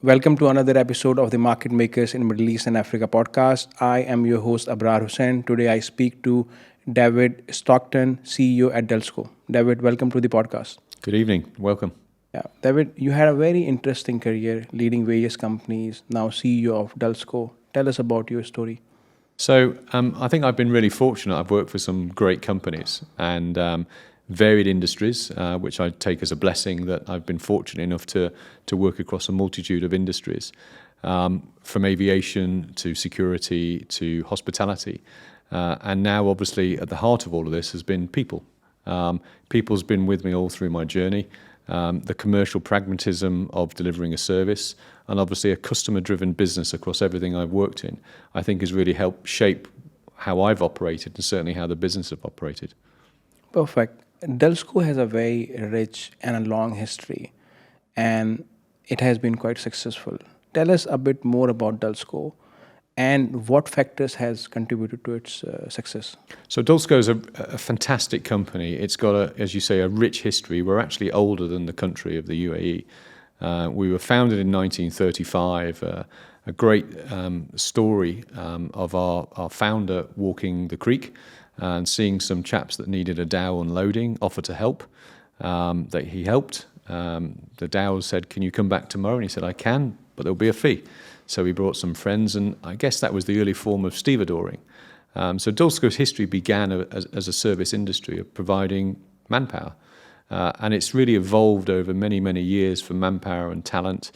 Welcome to another episode of the Market Makers in Middle East and Africa podcast. I am your host Abrar Hussain. Today I speak to David Stockton, CEO at Dulsco. David, welcome to the podcast. Good evening. Welcome. Yeah, David, you had a very interesting career leading various companies, now CEO of Dulsco. Tell us about your story. I think I've been really fortunate. I've worked for some great companies and varied industries, which I take as a blessing that I've been fortunate enough to work across a multitude of industries, from aviation to security to hospitality. And now, obviously, at the heart of all of this has been people. People's been with me all through my journey. The commercial pragmatism of delivering a service, and obviously a customer-driven business across everything I've worked in, I think has really helped shape how I've operated and certainly how the business have operated. Perfect. Dulsco has a very rich and a long history, and it has been quite successful. Tell us a bit more about Dulsco and what factors has contributed to its success. So Dulsco is a fantastic company. It's got, as you say, a rich history. We're actually older than the country of the UAE. We were founded in 1935. A great story of our founder walking the creek and seeing some chaps that needed a dhow unloading, offer to help. That he helped. The dhow said, "Can you come back tomorrow?" And he said, "I can, but there'll be a fee." So we brought some friends, and I guess that was the early form of stevedoring. So Dulsco's history began as a service industry of providing manpower. And it's really evolved over many, many years for manpower and talent,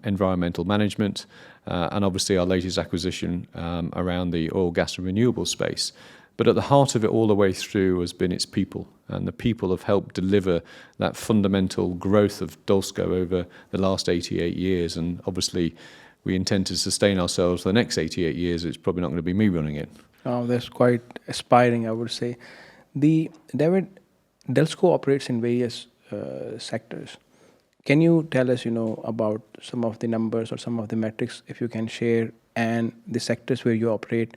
environmental management, and obviously our latest acquisition around the oil, gas and renewable space. But at the heart of it all the way through has been its people. And the people have helped deliver that fundamental growth of Dulsco over the last 88 years. And obviously, we intend to sustain ourselves for the next 88 years. It's probably not going to be me running it. Oh, that's quite aspiring, I would say. David, Dulsco operates in various sectors. Can you tell us, about some of the numbers or some of the metrics, if you can share, and the sectors where you operate?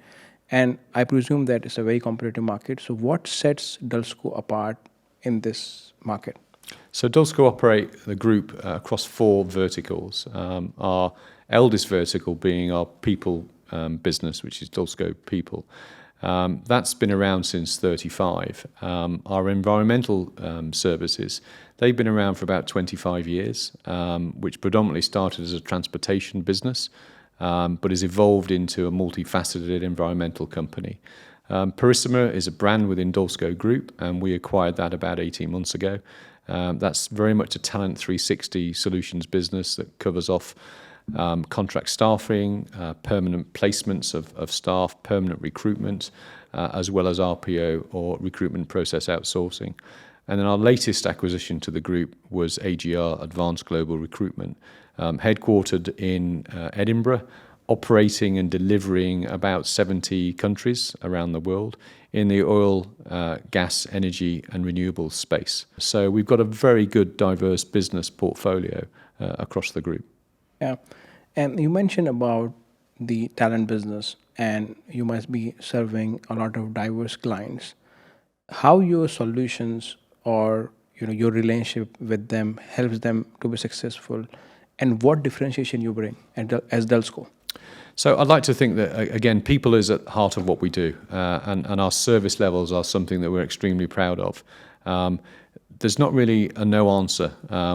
And I presume that it's a very competitive market. So what sets Dulsco apart in this market? So Dulsco operate the group across four verticals. Our eldest vertical being our people business, which is Dulsco People. That's been around since 35. Our environmental services, they've been around for about 25 years, which predominantly started as a transportation business, but has evolved into a multifaceted environmental company. Perissima is a brand within Dulsco Group, and we acquired that about 18 months ago. That's very much a Talent 360 solutions business that covers off contract staffing, permanent placements of staff, permanent recruitment, as well as RPO or recruitment process outsourcing. And then our latest acquisition to the group was AGR, Advanced Global Recruitment, headquartered in Edinburgh, operating and delivering about 70 countries around the world in the oil, gas, energy and renewables space. So we've got a very good diverse business portfolio across the group. Yeah. And you mentioned about the talent business, and you must be serving a lot of diverse clients. How your solutions or your relationship with them helps them to be successful, and what differentiation you bring as Dulsco? So I'd like to think that, again, people is at the heart of what we do, and our service levels are something that we're extremely proud of. There's not really a no answer.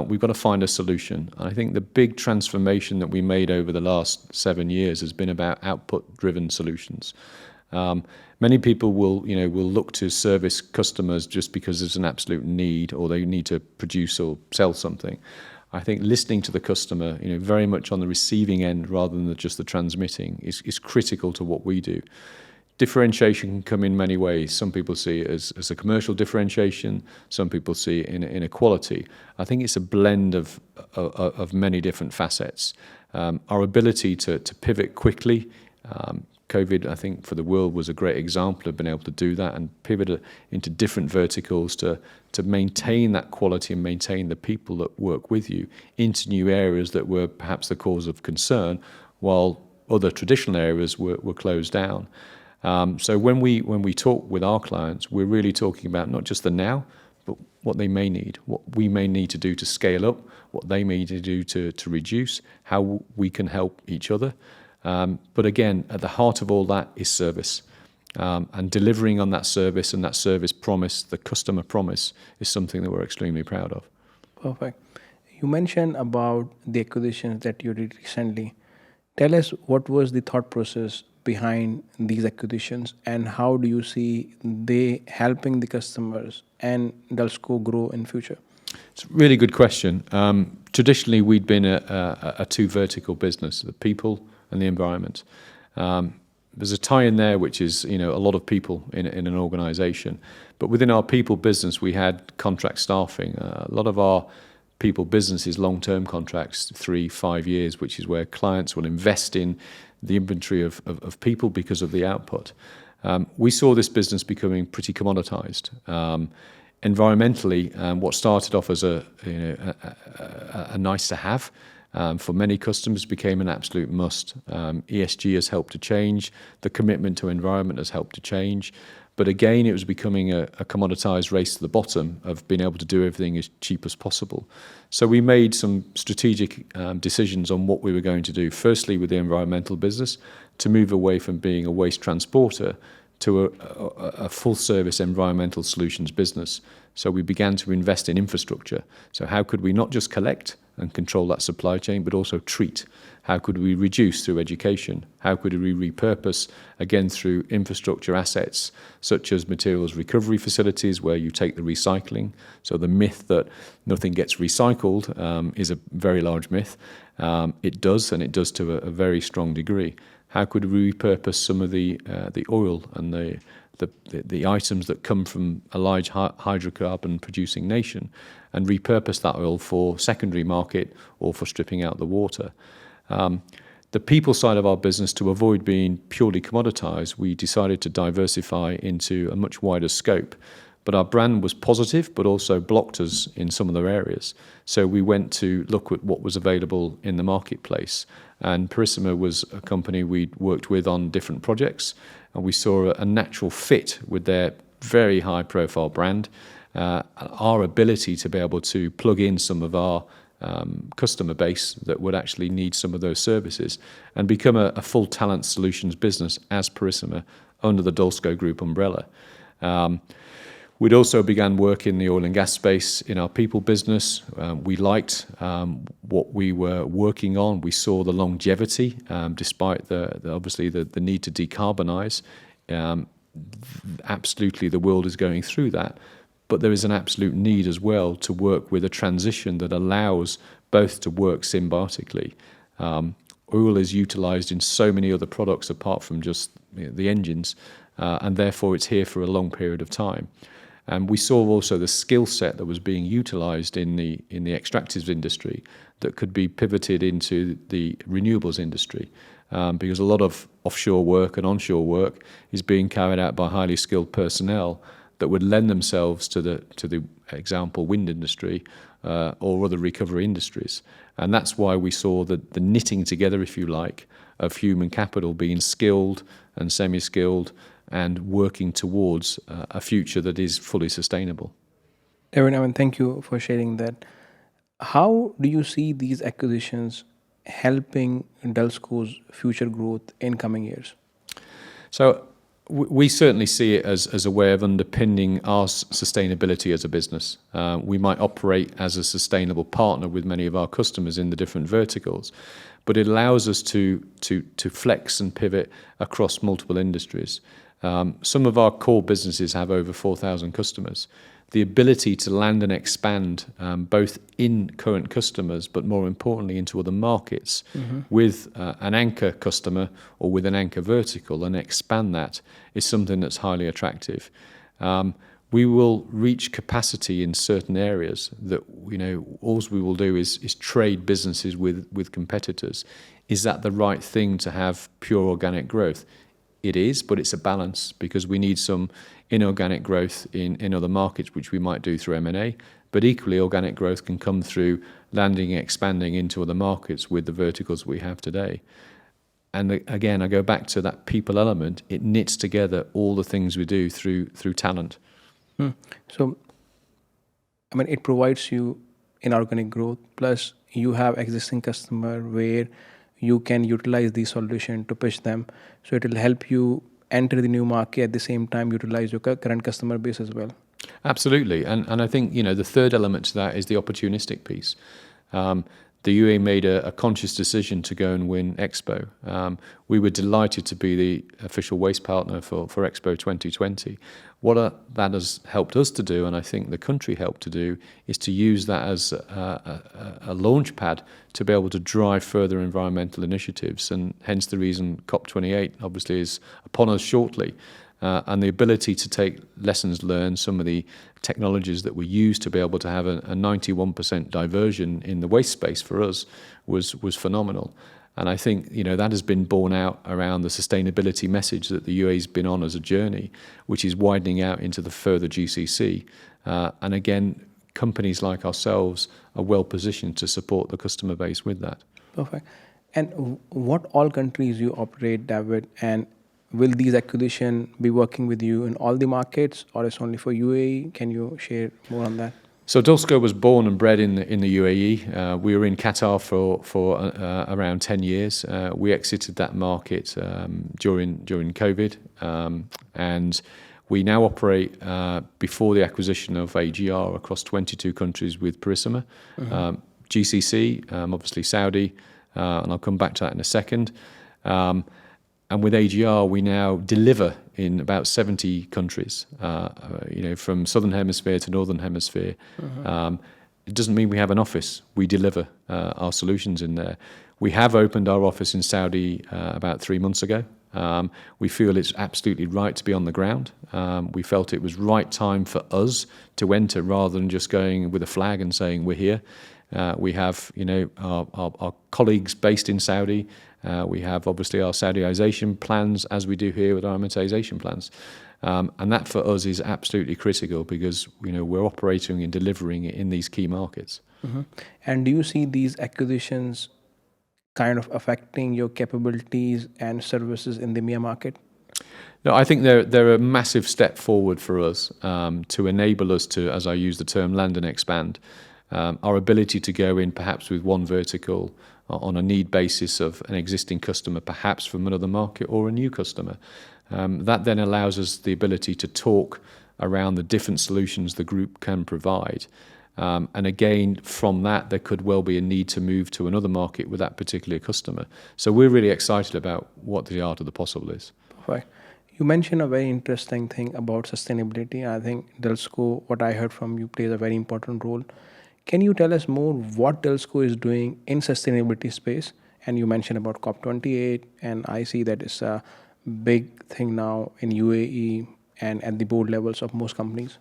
We've got to find a solution. And I think the big transformation that we made over the last 7 years has been about output-driven solutions. Many people will look to service customers just because there's an absolute need or they need to produce or sell something. I think listening to the customer, very much on the receiving end rather than just the transmitting is critical to what we do. Differentiation can come in many ways. Some people see it as a commercial differentiation. Some people see it in a quality. I think it's a blend of many different facets. Our ability to pivot quickly. COVID, I think, for the world was a great example of being able to do that and pivot into different verticals to maintain that quality and maintain the people that work with you into new areas that were perhaps the cause of concern, while other traditional areas were closed down. So when we talk with our clients, we're really talking about not just the now, but what they may need, what we may need to do to scale up, what they may need to do to reduce, how we can help each other. But again, at the heart of all that is service. And delivering on that service and that service promise, the customer promise, is something that we're extremely proud of. Perfect. You mentioned about the acquisitions that you did recently. Tell us what was the thought process behind these acquisitions and how do you see they helping the customers and Dulsco grow in future? It's a really good question. Traditionally, we'd been a two vertical business, the people and the environment. There's a tie in there, which is, a lot of people in an organization. But within our people business, we had contract staffing. A lot of our people business is long-term contracts, 3-5 years, which is where clients will invest in the inventory of people because of the output. We saw this business becoming pretty commoditized. Environmentally, what started off as a nice to have for many customers became an absolute must. ESG has helped to change. The commitment to environment has helped to change. But again, it was becoming a commoditized race to the bottom of being able to do everything as cheap as possible. So we made some strategic decisions on what we were going to do. Firstly, with the environmental business, to move away from being a waste transporter to a full-service environmental solutions business. So we began to invest in infrastructure. So how could we not just collect and control that supply chain, but also treat? How could we reduce through education? How could we repurpose, again, through infrastructure assets, such as materials recovery facilities, where you take the recycling? So the myth that nothing gets recycled is a very large myth. It does, and it does to a very strong degree. How could we repurpose some of the oil and the items that come from a large hydrocarbon producing nation and repurpose that oil for secondary market or for stripping out the water? The people side of our business, to avoid being purely commoditized, we decided to diversify into a much wider scope. But our brand was positive, but also blocked us in some other areas. So we went to look at what was available in the marketplace. And Perissima was a company we'd worked with on different projects, and we saw a natural fit with their very high-profile brand, our ability to be able to plug in some of our customer base that would actually need some of those services and become a full talent solutions business as Perissima under the Dulsco Group umbrella. We'd also began work in the oil and gas space in our people business. We liked what we were working on. We saw the longevity, despite obviously the need to decarbonize. Absolutely, the world is going through that. But there is an absolute need as well to work with a transition that allows both to work symbiotically. Oil is utilized in so many other products apart from just the engines, and therefore it's here for a long period of time. And we saw also the skill set that was being utilized in the extractive industry that could be pivoted into the renewables industry, because a lot of offshore work and onshore work is being carried out by highly skilled personnel that would lend themselves to the example wind industry or other recovery industries. And that's why we saw the knitting together, if you like, of human capital being skilled and semi-skilled and working towards a future that is fully sustainable. David, thank you for sharing that. How do you see these acquisitions helping Dulsco's future growth in coming years? So we certainly see it as a way of underpinning our sustainability as a business. We might operate as a sustainable partner with many of our customers in the different verticals, but it allows us to flex and pivot across multiple industries. Some of our core businesses have over 4,000 customers. The ability to land and expand both in current customers, but more importantly into other markets with an anchor customer or with an anchor vertical and expand that is something that's highly attractive. We will reach capacity in certain areas that, all we will do is trade businesses with competitors. Is that the right thing to have pure organic growth? It is, but it's a balance because we need some inorganic growth in other markets, which we might do through M&A. But equally, organic growth can come through landing and expanding into other markets with the verticals we have today. And again, I go back to that people element. It knits together all the things we do through talent. So I mean, it provides you inorganic growth. Plus, you have existing customer where you can utilize the solution to pitch them. So it will help you enter the new market at the same time utilize your current customer base as well. Absolutely, and I think the third element to that is the opportunistic piece. Um, the UAE made a conscious decision to go and win Expo. We were delighted to be the official waste partner for Expo 2020. That has helped us to do, and I think the country helped to do, is to use that as a launch pad to be able to drive further environmental initiatives, and hence the reason COP28 obviously is upon us shortly. And the ability to take lessons learned, some of the technologies that were used to be able to have a 91% diversion in the waste space for us was phenomenal. And I think that has been borne out around the sustainability message that the UAE's been on as a journey, which is widening out into the further GCC. And again, companies like ourselves are well positioned to support the customer base with that. Perfect. And what all countries you operate, David, and will these acquisition be working with you in all the markets, or it's only for UAE? Can you share more on that? So Dulsco was born and bred in the UAE. We were in Qatar for around 10 years. We exited that market during COVID, and we now operate before the acquisition of AGR across 22 countries with Perissima, GCC, obviously Saudi, and I'll come back to that in a second. And with AGR, we now deliver in about 70 countries, from Southern Hemisphere to Northern Hemisphere. It doesn't mean we have an office. We deliver our solutions in there. We have opened our office in Saudi about 3 months ago. We feel it's absolutely right to be on the ground. We felt it was right time for us to enter rather than just going with a flag and saying we're here. We have, our colleagues based in Saudi. We have obviously our Saudiization plans, as we do here with our Emiratization plans. And that for us is absolutely critical because, we're operating and delivering in these key markets. And do you see these acquisitions kind of affecting your capabilities and services in the MEA market? No, I think they're a massive step forward for us to enable us to, as I use the term, land and expand. Our ability to go in perhaps with one vertical on a need basis of an existing customer, perhaps from another market or a new customer. That then allows us the ability to talk around the different solutions the group can provide. And again, from that, there could well be a need to move to another market with that particular customer. So we're really excited about what the art of the possible is. Perfect. You mentioned a very interesting thing about sustainability. I think Dulsco, what I heard from you, plays a very important role. Can you tell us more what Dulsco is doing in sustainability space? And you mentioned about COP28, and I see that it's a big thing now in UAE and at the board levels of most companies.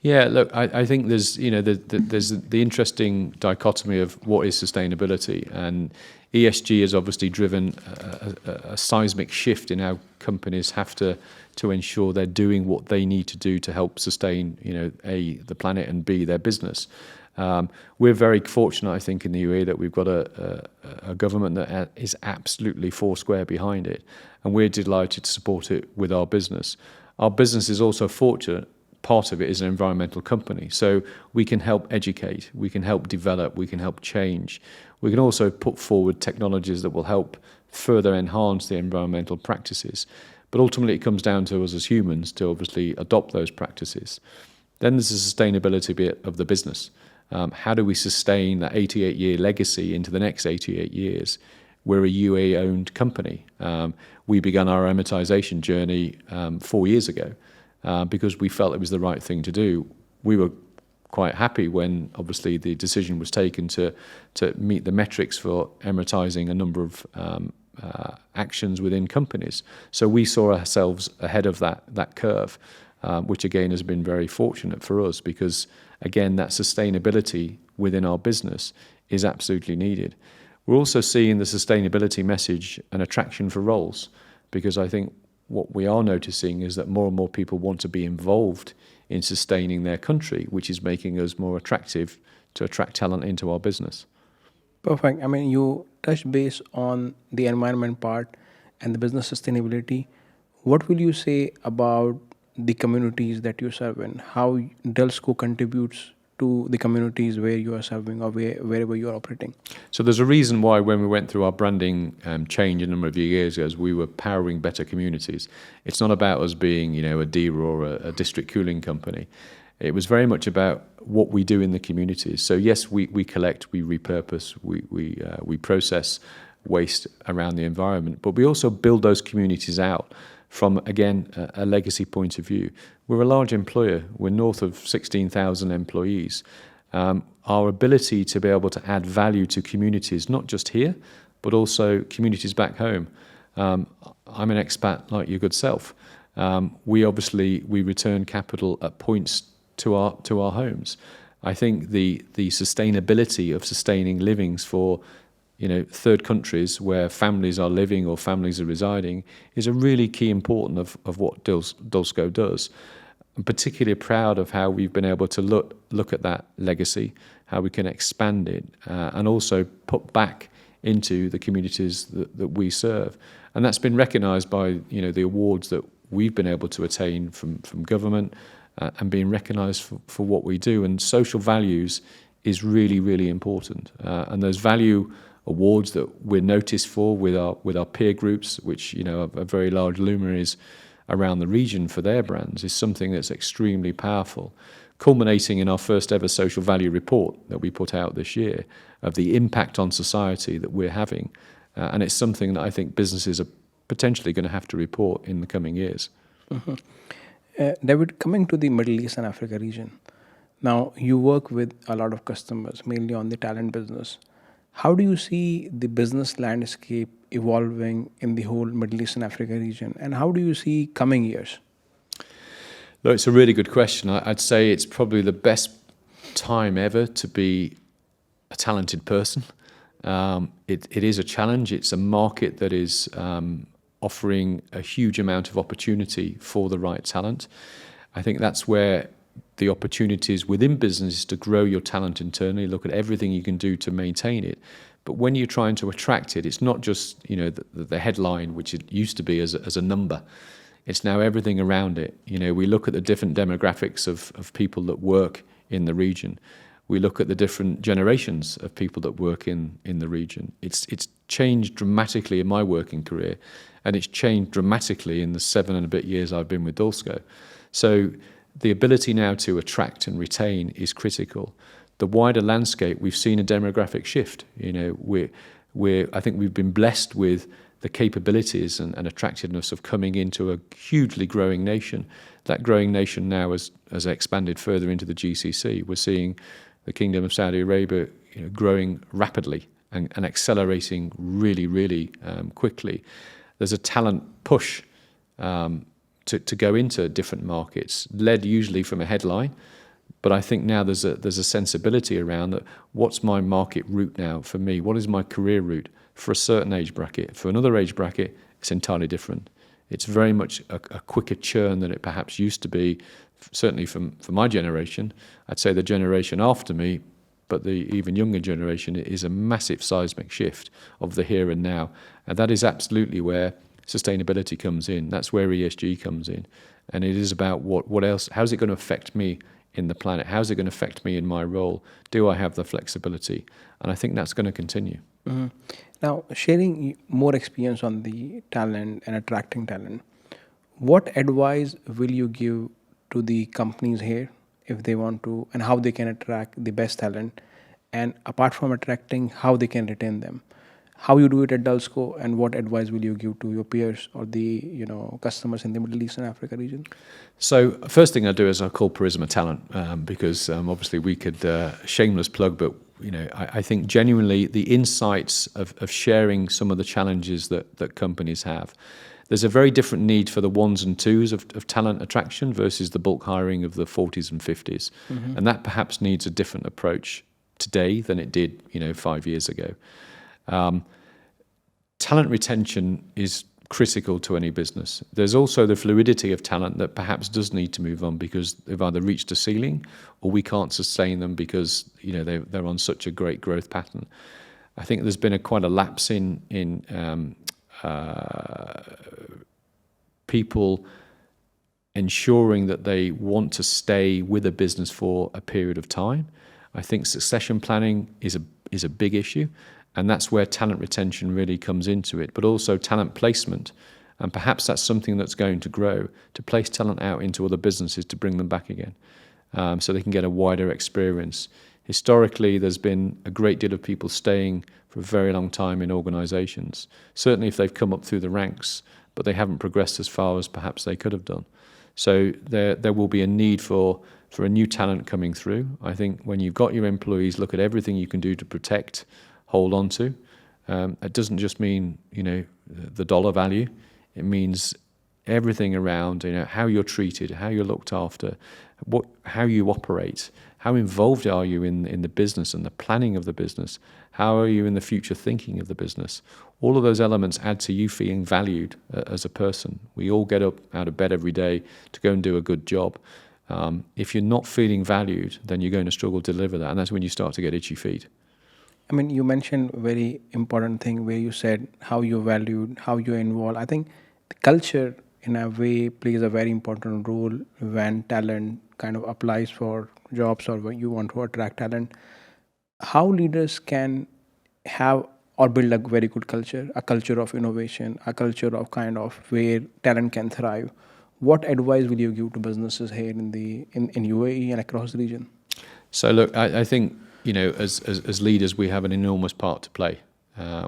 Yeah, look, I think there's there's the interesting dichotomy of what is sustainability, and ESG has obviously driven a seismic shift in how companies have to ensure they're doing what they need to do to help sustain A, the planet, and B, their business. We're very fortunate, I think, in the UAE that we've got a government that is absolutely foursquare behind it, and we're delighted to support it with our business. Our business is also fortunate. Part of it is an environmental company, so we can help educate, we can help develop, we can help change. We can also put forward technologies that will help further enhance the environmental practices. But ultimately, it comes down to us as humans to obviously adopt those practices. Then there's the sustainability bit of the business. How do we sustain that 88-year legacy into the next 88 years? We're a UAE-owned company. We began our Emiratization journey 4 years ago. Because we felt it was the right thing to do. We were quite happy when obviously the decision was taken to meet the metrics for emiratizing a number of actions within companies. So we saw ourselves ahead of that curve, which again has been very fortunate for us because again that sustainability within our business is absolutely needed. We're also seeing the sustainability message an attraction for roles because I think what we are noticing is that more and more people want to be involved in sustaining their country, which is making us more attractive to attract talent into our business. Perfect. I mean, you touched base on the environment part and the business sustainability. What will you say about the communities that you serve in? How Dulsco contributes to the communities where you are serving or wherever you are operating? So there's a reason why when we went through our branding change a number of years ago, we were powering better communities. It's not about us being, a dealer or a district cooling company. It was very much about what we do in the communities. So yes, we collect, we repurpose, we process waste around the environment, but we also build those communities out from, again, a legacy point of view. We're a large employer. We're north of 16,000 employees. Our ability to be able to add value to communities, not just here, but also communities back home. I'm an expat like your good self. We return capital at points to our homes. I think the sustainability of sustaining livings for third countries where families are living or families are residing is a really key important of what Dulsco does. I'm particularly proud of how we've been able to look at that legacy, how we can expand it, and also put back into the communities that we serve. And that's been recognised by the awards that we've been able to attain from government, and being recognised for what we do. And social values is really, really important. And those value awards that we're noticed for with our peer groups, which are very large luminaries around the region for their brands, is something that's extremely powerful, culminating in our first ever social value report that we put out this year of the impact on society that we're having. And it's something that I think businesses are potentially going to have to report in the coming years. Mhm. David, coming to the Middle East and Africa region, now you work with a lot of customers, mainly on the talent business. How do you see the business landscape evolving in the whole Middle East and Africa region? And how do you see coming years? Look, it's a really good question. I'd say it's probably the best time ever to be a talented person. It is a challenge. It's a market that is offering a huge amount of opportunity for the right talent. I think that's where the opportunities within business to grow your talent internally, look at everything you can do to maintain it. But when you're trying to attract it, it's not just the headline, which it used to be as a number. It's now everything around it. We look at the different demographics of people that work in the region. We look at the different generations of people that work in the region. It's changed dramatically in my working career, and it's changed dramatically in the 7 and a bit years I've been with Dulsco. So the ability now to attract and retain is critical. The wider landscape, we've seen a demographic shift. I think we've been blessed with the capabilities and attractiveness of coming into a hugely growing nation. That growing nation now has expanded further into the GCC. We're seeing the Kingdom of Saudi Arabia growing rapidly and accelerating really, really quickly. There's a talent push to go into different markets, led usually from a headline. But I think now there's a sensibility around that. What's my market route now for me? What is my career route for a certain age bracket? For another age bracket, it's entirely different. It's very much a quicker churn than it perhaps used to be, certainly for my generation. I'd say the generation after me, but the even younger generation, is a massive seismic shift of the here and now. And that is absolutely where sustainability comes in. That's where ESG comes in. And it is about what else, how's it going to affect me in the planet? How's it going to affect me in my role? Do I have the flexibility? And I think that's going to continue. Mm-hmm. Now, sharing more experience on the talent and attracting talent, what advice will you give to the companies here if they want to, and how they can attract the best talent? And apart from attracting, how they can retain them? How you do it at Dulsco, and what advice will you give to your peers or the customers in the Middle East and Africa region? So first thing I do is I call Charisma Talent, because obviously we could, shameless plug, but I think genuinely the insights of sharing some of the challenges that companies have. There's a very different need for the ones and twos of talent attraction versus the bulk hiring of the 40s and 50s. Mm-hmm. And that perhaps needs a different approach today than it did 5 years ago. Talent retention is critical to any business. There's also the fluidity of talent that perhaps does need to move on because they've either reached a ceiling or we can't sustain them because they're on such a great growth pattern. I think there's been quite a lapse in people ensuring that they want to stay with a business for a period of time. I think succession planning is a big issue, and that's where talent retention really comes into it, but also talent placement. And perhaps that's something that's going to grow, to place talent out into other businesses to bring them back again, so they can get a wider experience. Historically, there's been a great deal of people staying for a very long time in organisations, certainly if they've come up through the ranks, but they haven't progressed as far as perhaps they could have done. So there will be a need for a new talent coming through. I think when you've got your employees, look at everything you can do to protect, hold on to. It doesn't just mean, the dollar value. It means everything around, how you're treated, how you're looked after, how you operate, how involved are you in the business and the planning of the business, how are you in the future thinking of the business. All of those elements add to you feeling valued as a person. We all get up out of bed every day to go and do a good job. If you're not feeling valued, then you're going to struggle to deliver that, and that's when you start to get itchy feet. I mean, you mentioned a very important thing where you said how you're valued, how you're involved. I think the culture, in a way, plays a very important role when talent kind of applies for jobs or when you want to attract talent. How leaders can have or build a very good culture, a culture of innovation, a culture of kind of where talent can thrive. What advice will you give to businesses here in UAE and across the region? So look, I think, as leaders, we have an enormous part to play.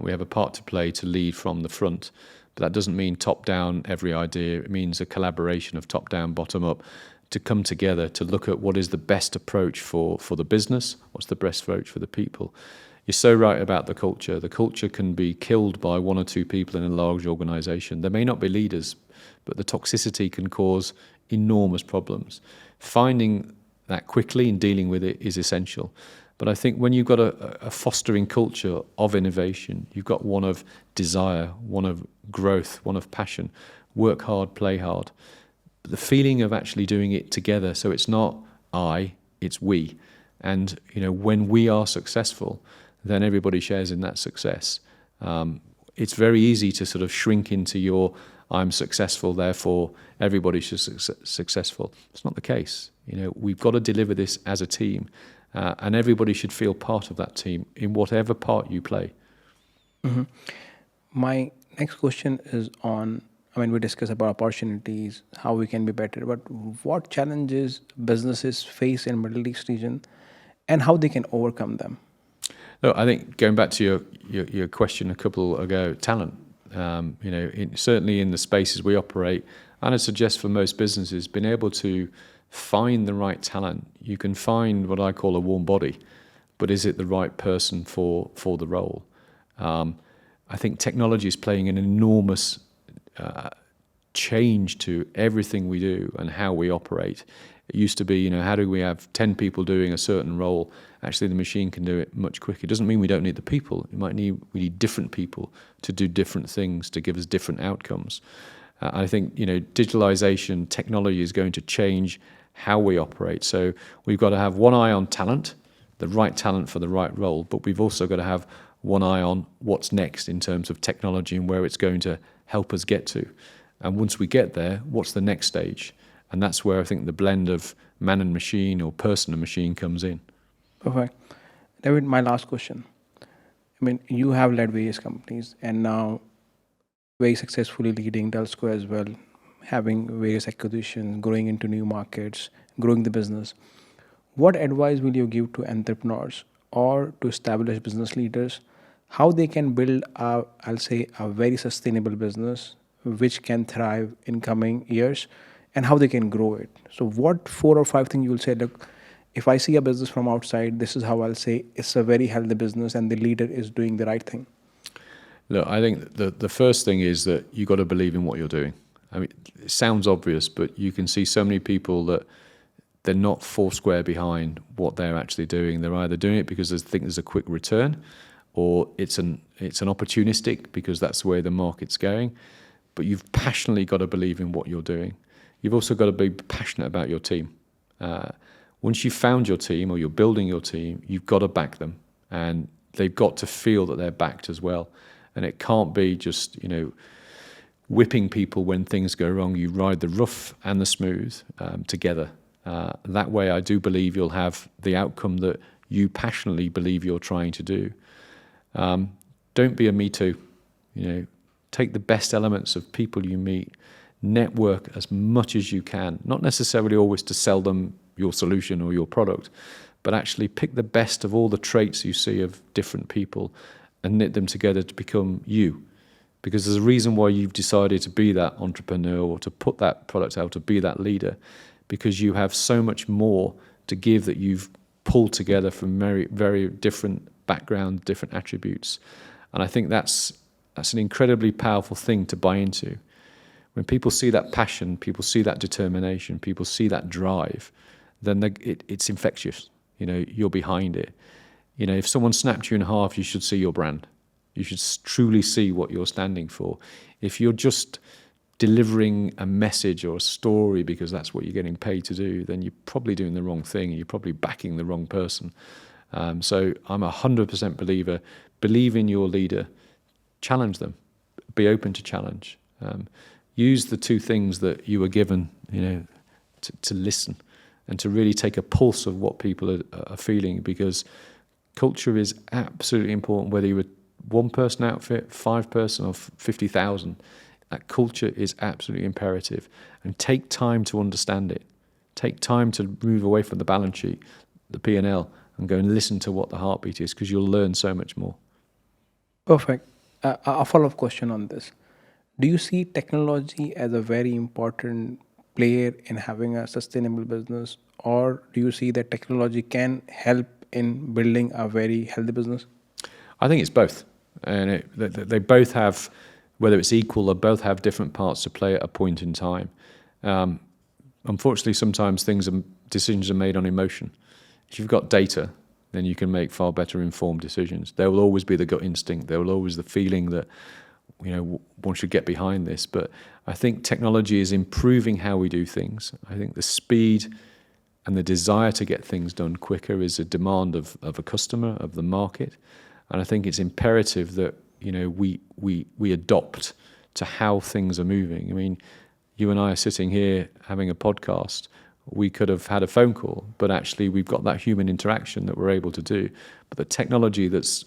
We have a part to play to lead from the front, but that doesn't mean top down every idea. It means a collaboration of top down, bottom up, to come together to look at what is the best approach for the business, what's the best approach for the people. You're so right about the culture. The culture can be killed by one or two people in a large organisation. They may not be leaders, but the toxicity can cause enormous problems. Finding that quickly and dealing with it is essential. But I think when you've got a fostering culture of innovation, you've got one of desire, one of growth, one of passion, work hard, play hard. But the feeling of actually doing it together, so it's not I, it's we. And when we are successful, then everybody shares in that success. It's very easy to sort of shrink into your I'm successful, therefore everybody should successful. It's not the case. We've got to deliver this as a team, and everybody should feel part of that team in whatever part you play. Mm-hmm. My next question is on, we discuss about opportunities, how we can be better, but what challenges businesses face in Middle East region and how they can overcome them? No, I think going back to your question a couple ago, talent. Certainly in the spaces we operate, and I suggest for most businesses, being able to find the right talent. You can find what I call a warm body, but is it the right person for the role? I think technology is playing an enormous change to everything we do and how we operate. It used to be, how do we have 10 people doing a certain role? Actually, the machine can do it much quicker. It doesn't mean we don't need the people. We need different people to do different things to give us different outcomes. I think, digitalization, technology is going to change how we operate. So we've got to have one eye on talent, the right talent for the right role, but we've also got to have one eye on what's next in terms of technology and where it's going to help us get to. And once we get there, what's the next stage? And that's where I think the blend of man and machine or person and machine comes in. Perfect. David, my last question. You have led various companies and now very successfully leading Dulsco as well, having various acquisitions, growing into new markets, growing the business. What advice will you give to entrepreneurs or to established business leaders, how they can build a very sustainable business which can thrive in coming years and how they can grow it? So what 4 or 5 things you will say, look, if I see a business from outside, this is how I'll say it's a very healthy business and the leader is doing the right thing? Look, I think the first thing is that you've got to believe in what you're doing. It sounds obvious, but you can see so many people that they're not foursquare behind what they're actually doing. They're either doing it because they think there's a quick return, or it's an opportunistic because that's the way the market's going. But you've passionately got to believe in what you're doing. You've also got to be passionate about your team. Once you've found your team or you're building your team, you've got to back them, and they've got to feel that they're backed as well. And it can't be just, whipping people when things go wrong. You ride the rough and the smooth together. That way, I do believe you'll have the outcome that you passionately believe you're trying to do. Don't be a me too. Take the best elements of people you meet, network as much as you can, not necessarily always to sell them your solution or your product, but actually pick the best of all the traits you see of different people and knit them together to become you. Because there's a reason why you've decided to be that entrepreneur or to put that product out, to be that leader, because you have so much more to give that you've pulled together from very, very different backgrounds, different attributes. And I think that's an incredibly powerful thing to buy into. When people see that passion, people see that determination, people see that drive, then it's infectious. You're behind it. If someone snapped you in half, you should see your brand. You should truly see what you're standing for. If you're just delivering a message or a story because that's what you're getting paid to do, then you're probably doing the wrong thing. You're probably backing the wrong person. So I'm 100% believer. Believe in your leader. Challenge them. Be open to challenge. Use the two things that you were given, to listen and to really take a pulse of what people are feeling, because culture is absolutely important, whether you're a one-person outfit, 5-person or 50,000. That culture is absolutely imperative. And take time to understand it. Take time to move away from the balance sheet, the P&L, and go and listen to what the heartbeat is, because you'll learn so much more. Perfect. A follow-up question on this. Do you see technology as a very important player in having a sustainable business, or do you see that technology can help in building a very healthy business? I think it's both. And they both have, whether it's equal, they both have different parts to play at a point in time. Unfortunately, sometimes decisions are made on emotion. If you've got data, then you can make far better informed decisions. There will always be the gut instinct. There will always the feeling that one should get behind this. But I think technology is improving how we do things. I think the speed and the desire to get things done quicker is a demand of a customer, of the market. And I think it's imperative that we adopt to how things are moving. I mean, you and I are sitting here having a podcast. We could have had a phone call, but actually we've got that human interaction that we're able to do. But the technology that's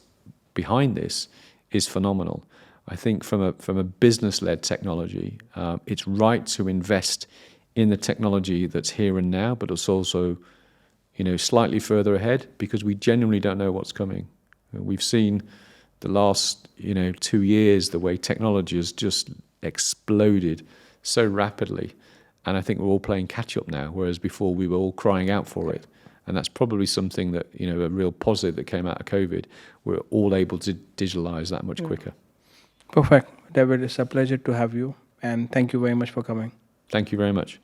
behind this is phenomenal. I think from a business-led technology, it's right to invest in the technology that's here and now, but it's also, slightly further ahead, because we genuinely don't know what's coming. We've seen the last, 2 years, the way technology has just exploded so rapidly. And I think we're all playing catch up now, whereas before we were all crying out for it. And that's probably something that, a real positive that came out of COVID. We're all able to digitalize that much quicker. Perfect. David, it's a pleasure to have you. And thank you very much for coming. Thank you very much.